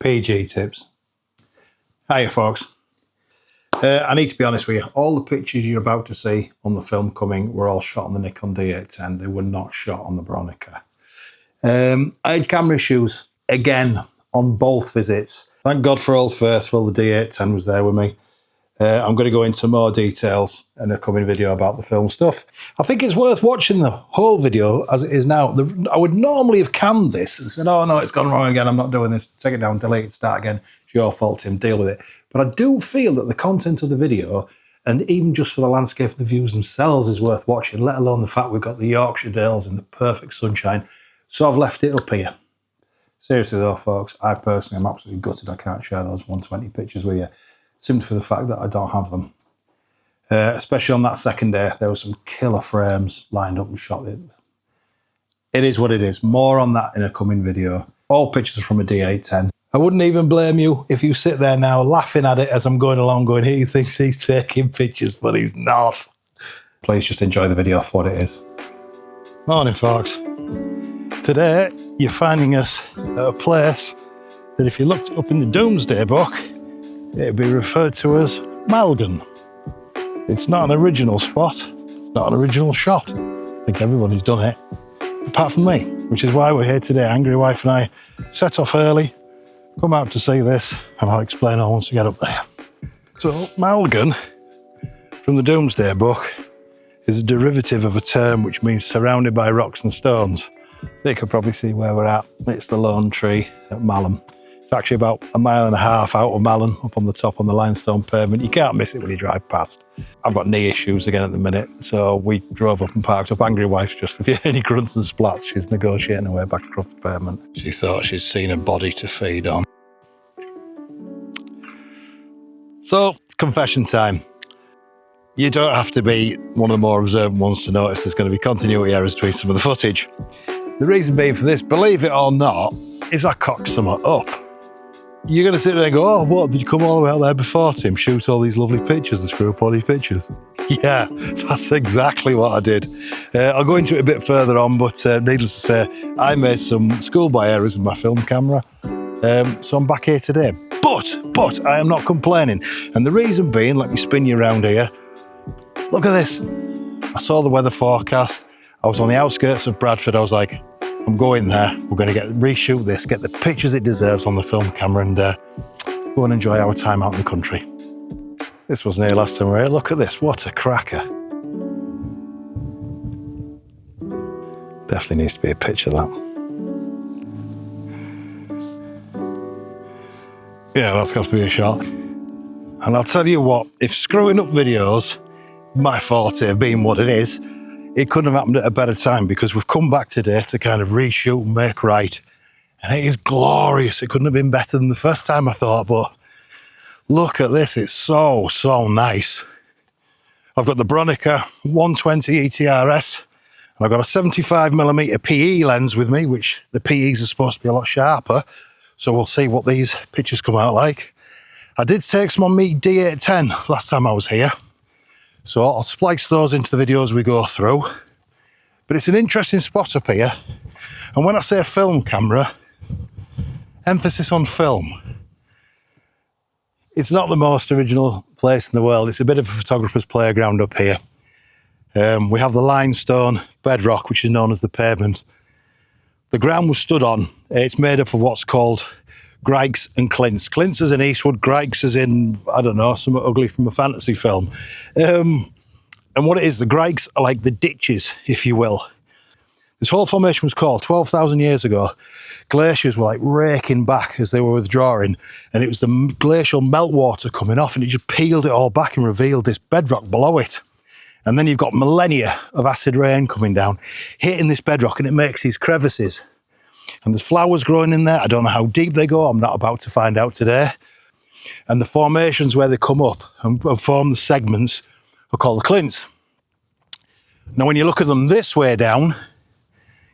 PG tips. Hiya folks. I need to be honest with you, all the pictures you're about to see on the film coming were all shot on the Nikon D810. They were not shot on the Bronica. I had camera issues again on both visits. Thank God for Old Faithful, the D810 was there with me. I'm going to go into more details in a coming video about the film stuff. I think it's worth watching the whole video as it is now. I would normally have canned this and said, oh no, it's gone wrong again, I'm not doing this. Take it down, delete it, start again. It's your fault, Tim, deal with it. But I do feel that the content of the video, and even just for the landscape of the views themselves, is worth watching, let alone the fact we've got the Yorkshire Dales in the perfect sunshine. So I've left it up here. Seriously though, folks, I personally am absolutely gutted I can't share those 120 pictures with you, simply for the fact that I don't have them. Especially on that second day, there were some killer frames lined up and shot. It is what it is. More on that in a coming video. All pictures from a D810. I wouldn't even blame you if you sit there now laughing at it as I'm going along going, he thinks he's taking pictures, but he's not. Please just enjoy the video for what it is. Morning, folks. Today, you're finding us at a place that if you looked up in the Doomsday Book, it'd be referred to as Malham. It's not an original spot, it's not an original shot. I think everybody's done it, apart from me, which is why we're here today. Angry Wife and I set off early, come out to see this, and I'll explain all once we get up there. So, Malham, from the Doomsday Book, is a derivative of a term which means surrounded by rocks and stones. So you can probably see where we're at. It's the lone tree at Malham. It's actually about 1.5 miles out of Malham, up on the top on the limestone pavement. You can't miss it when you drive past. I've got knee issues again at the minute, so we drove up and parked up. Angry Wife's just, if you hear any grunts and splats, she's negotiating her way back across the pavement. She thought she'd seen a body to feed on. So, confession time. You don't have to be one of the more observant ones to notice there's going to be continuity errors between some of the footage. The reason being for this, believe it or not, is I cocked something up. You're going to sit there and go, oh, what, did you come all the way out there before, Tim? Shoot all these lovely pictures and screw up all these pictures? Yeah, that's exactly what I did. I'll go into it a bit further on, but needless to say, I made some schoolboy errors with my film camera. So I'm back here today. But I am not complaining. And the reason being, let me spin you around here. Look at this. I saw the weather forecast. I was on the outskirts of Bradford. I was like, I'm going there. We're going to reshoot this, get the pictures it deserves on the film camera, and go and enjoy our time out in the country. This wasn't here last time we were here. Look at this. What a cracker. Definitely needs to be a picture of that. Yeah, that's got to be a shot. And I'll tell you what, if screwing up videos, my forte being what it is, it couldn't have happened at a better time, because we've come back today to kind of reshoot and make right. And it is glorious. It couldn't have been better than the first time, I thought, but look at this. It's so, so nice. I've got the Bronica 120 ETRS, and I've got a 75mm PE lens with me, which the PEs are supposed to be a lot sharper. So we'll see what these pictures come out like. I did take some on me D810 last time I was here. So I'll splice those into the video as we go through. But it's an interesting spot up here. And when I say film camera, emphasis on film. It's not the most original place in the world. It's a bit of a photographer's playground up here. We have the limestone bedrock, which is known as the pavement. The ground was stood on. It's made up of what's called grikes and clints. Clints as in Eastwood, grikes as in, I don't know, something ugly from a fantasy film. And what it is, the grikes are like the ditches, if you will. This whole formation was called 12,000 years ago. Glaciers were like raking back as they were withdrawing, and it was the glacial meltwater coming off, and it just peeled it all back and revealed this bedrock below it. And then you've got millennia of acid rain coming down, hitting this bedrock, and it makes these crevices. And there's flowers growing in there. I don't know how deep they go. I'm not about to find out today. And the formations where they come up and form the segments are called the clints. Now, when you look at them this way down,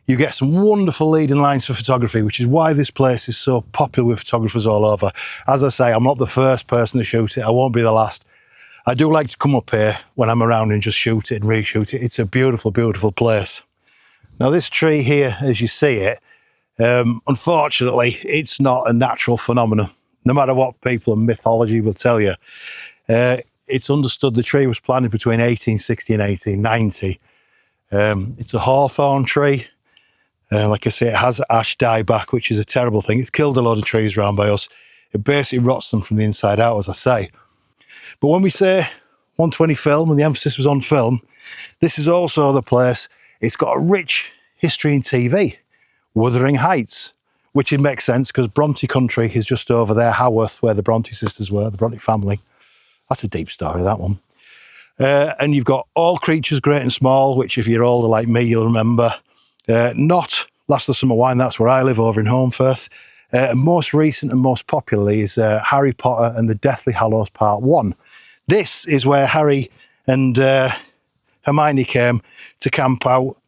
you get some wonderful leading lines for photography, which is why this place is so popular with photographers all over. As I say, I'm not the first person to shoot it. I won't be the last. I do like to come up here when I'm around and just shoot it and reshoot it. It's a beautiful, beautiful place. Now, this tree here, as you see it, Unfortunately, it's not a natural phenomenon, no matter what people in mythology will tell you. It's understood the tree was planted between 1860 and 1890. It's a hawthorn tree. Like I say, it has ash dieback, which is a terrible thing. It's killed a lot of trees around by us. It basically rots them from the inside out, as I say. But when we say 120 film, and the emphasis was on film, this is also the place. It's got a rich history in TV. Wuthering Heights, which it makes sense because Bronte country is just over there, Haworth, where the Bronte sisters were, the Bronte family. That's a deep story, that one. And you've got All Creatures Great and Small, which if you're older like me, you'll remember. Not Last of the Summer Wine, that's where I live, over in Holmfirth. And most recent and most popularly is Harry Potter and the Deathly Hallows Part 1. This is where Harry and Hermione came to camp out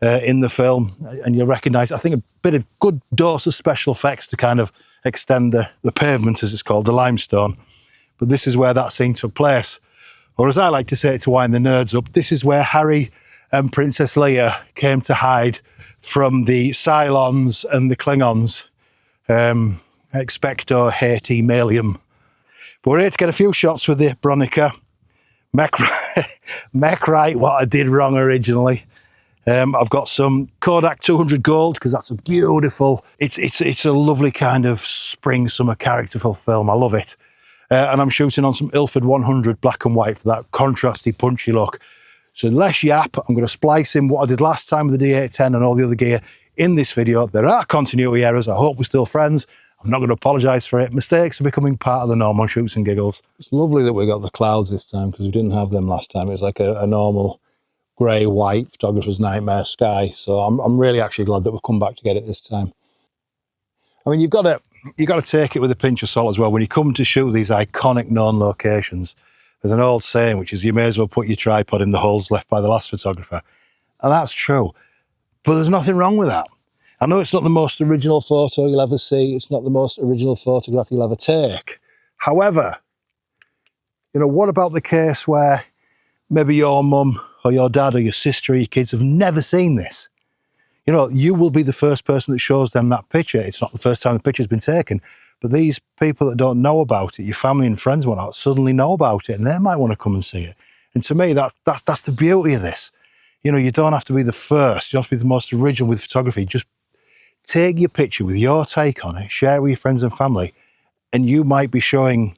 in the film, and you'll recognise, I think, a bit of good dose of special effects to kind of extend the pavement, as it's called, the limestone. But this is where that scene took place. Or as I like to say to wind the nerds up, this is where Harry and Princess Leia came to hide from the Cylons and the Klingons. Expecto Haiti Malium. But we're here to get a few shots with the Bronica. Make right what I did wrong originally. I've got some Kodak 200 Gold because that's a beautiful, it's a lovely kind of spring summer characterful film. I love it. And I'm shooting on some Ilford 100 black and white for that contrasty, punchy look. So less yap, I'm going to splice in what I did last time with the D810 and all the other gear in this video. There are continuity errors. I hope we're still friends. I'm not going to apologise for it. Mistakes are becoming part of the norm on Shoots and Giggles. It's lovely that we got the clouds this time because we didn't have them last time. It was like a normal grey, white photographer's nightmare sky. So I'm really actually glad that we've come back to get it this time. I mean, you've got to take it with a pinch of salt as well. When you come to shoot these iconic known locations, there's an old saying, which is you may as well put your tripod in the holes left by the last photographer. And that's true. But there's nothing wrong with that. I know it's not the most original photo you'll ever see. It's not the most original photograph you'll ever take. However, you know, what about the case where maybe your mum or your dad or your sister or your kids have never seen this? You know, you will be the first person that shows them that picture. It's not the first time the picture's been taken, but these people that don't know about it, your family and friends and whatnot, suddenly know about it and they might want to come and see it. And to me, that's the beauty of this. You know, you don't have to be the first. You don't have to be the most original with photography. Just take your picture with your take on it, share it with your friends and family, and you might be showing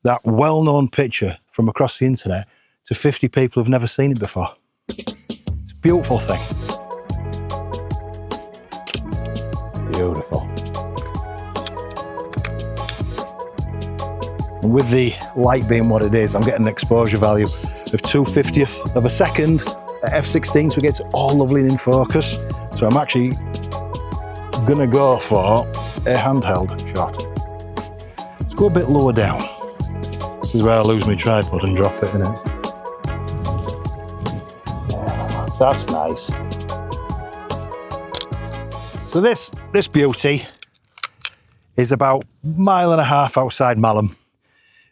that well-known picture from across the internet to 50 people who've never seen it before. It's a beautiful thing. Beautiful. And with the light being what it is, I'm getting an exposure value of 2/50th of a second at f/16, so it gets all lovely and in focus. So I'm actually gonna go for a handheld shot. Let's go a bit lower down. This is where I lose my tripod and drop it, innit? Yeah, that's nice. So this beauty is about 1.5 miles outside Malham.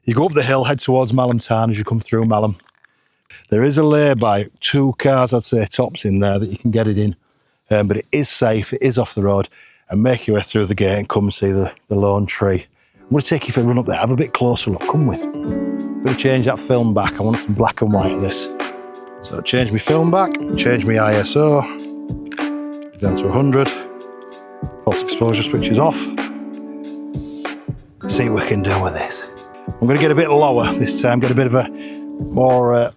You go up the hill, head towards Malham town as you come through Malham. There is a lay-by, 2 cars, I'd say, tops in there that you can get it in. But it is safe, it is off the road, and make your way through the gate and come and see the lone tree. I'm going to take you for a run up there, have a bit closer look, come with. I'm going to change that film back, I want some black and white of this. So change my film back, change my ISO, down to 100. False exposure switch is off. Let's see what we can do with this. I'm going to get a bit lower this time, get a bit of a more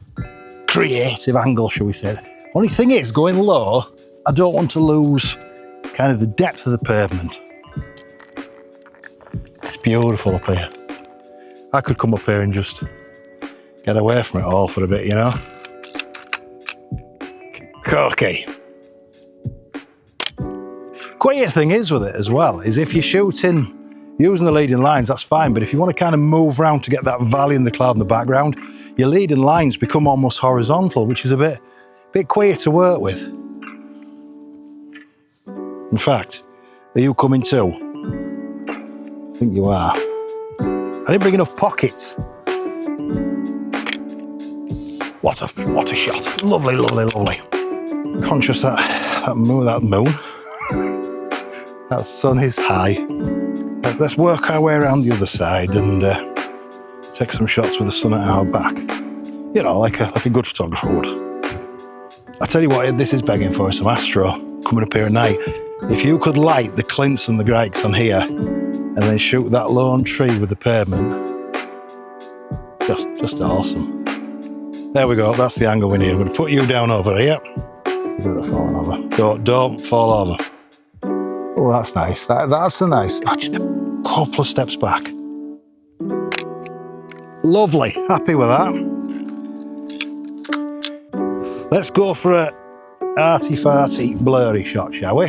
creative angle, shall we say. Only thing is, going low, I don't want to lose kind of the depth of the pavement. It's beautiful up here. I could come up here and just get away from it all for a bit, you know. Okay. Quite a thing is with it as well, is if you're shooting using the leading lines, that's fine, but if you want to kind of move around to get that valley and the cloud in the background, your leading lines become almost horizontal, which is a bit queer to work with. In fact, are you coming too? I think you are. I didn't bring enough pockets. What a shot. Lovely, lovely, lovely. Conscious that moon. That sun is high. Let's work our way around the other side and take some shots with the sun at our back. You know, like a good photographer would. I tell you what, this is begging for some astro coming up here at night. If you could light the clints and the grikes on here and then shoot that lone tree with the pavement, just awesome. There we go, that's the angle we need. I'm going to put you down over here. You're good at falling over. Don't fall over. Oh, that's nice. That's a nice, just a couple of steps back. Lovely, happy with that. Let's go for a arty-farty, blurry shot, shall we?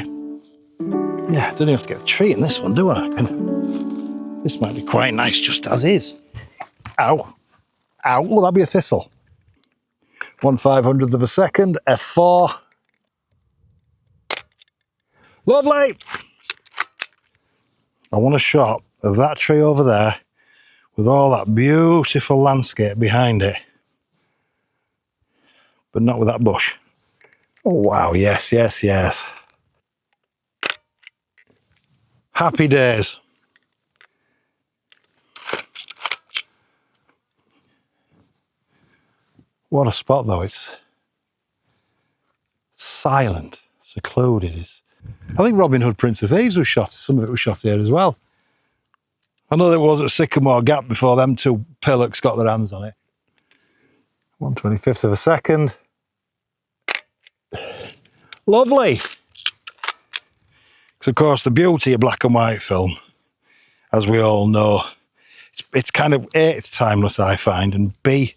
Yeah, don't even have to get the tree in this one, do I? And this might be quite nice just as is. Ow. Ow, will that be a thistle? 1/500th of a second, f4. Lovely! I want a shot of that tree over there with all that beautiful landscape behind it. But not with that bush. Oh, wow, yes, yes, yes. Happy days. What a spot though, it's silent, secluded. I think Robin Hood, Prince of Thieves was shot, some of it was shot here as well. I know there was at Sycamore Gap before them two pillocks got their hands on it. 1/25th of a second. Lovely. Because of course the beauty of black and white film, as we all know, it's kind of A, it's timeless I find, and B,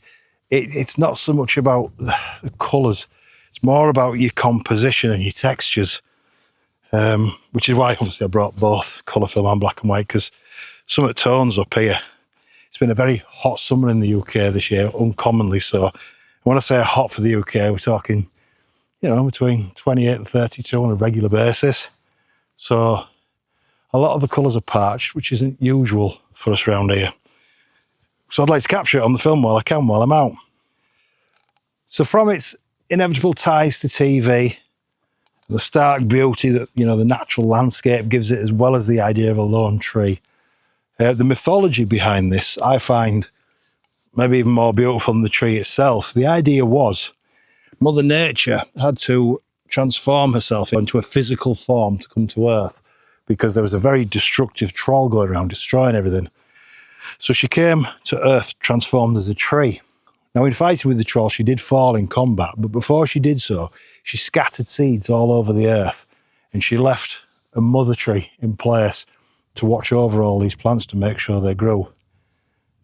it's not so much about the colours, it's more about your composition and your textures, which is why obviously I brought both colour film and black and white, because some of the tones up here, it's been a very hot summer in the UK this year, uncommonly so. When I say hot for the UK, we're talking, you know, between 28 and 32 on a regular basis. So a lot of the colours are parched, which isn't usual for us around here. So I'd like to capture it on the film while I can, while I'm out. So from its inevitable ties to TV, the stark beauty that, you know, the natural landscape gives it, as well as the idea of a lone tree, the mythology behind this, I find maybe even more beautiful than the tree itself. The idea was Mother Nature had to transform herself into a physical form to come to Earth because there was a very destructive troll going around destroying everything. So she came to Earth transformed as a tree. Now in fighting with the troll, she did fall in combat, but before she did so, she scattered seeds all over the earth and she left a mother tree in place to watch over all these plants to make sure they grew.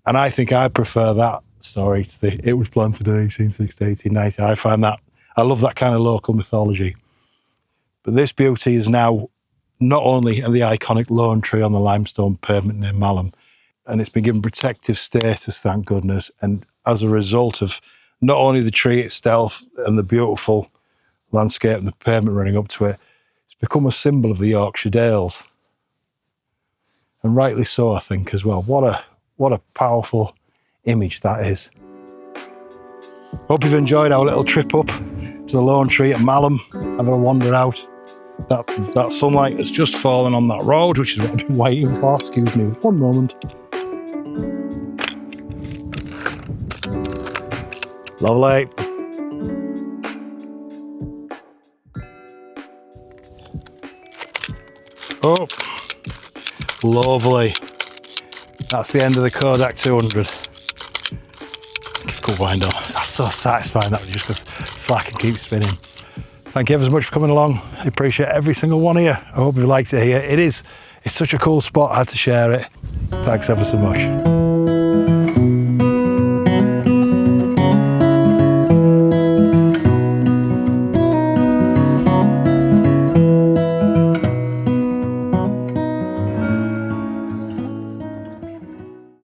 And I think I prefer that story to the it was planted in 1860, 1890. I find that, I love that kind of local mythology. But this beauty is now not only the iconic lone tree on the limestone pavement near Malham, and it's been given protective status, thank goodness. And as a result of not only the tree itself and the beautiful landscape and the pavement running up to it, it's become a symbol of the Yorkshire Dales. And rightly so, I think, as well. What a powerful image that is. Hope you've enjoyed our little trip up to the lone tree at Malham, having a wander out. That sunlight has just fallen on that road, which is what I've been waiting for. Excuse me, one moment. Lovely. Oh, lovely. That's the end of the Kodak 200. Good wind on. That's so satisfying, that just because slack and keep spinning. Thank you ever so much for coming along. I appreciate every single one of you. I hope you liked it here. It's such a cool spot. I had to share it. Thanks ever so much.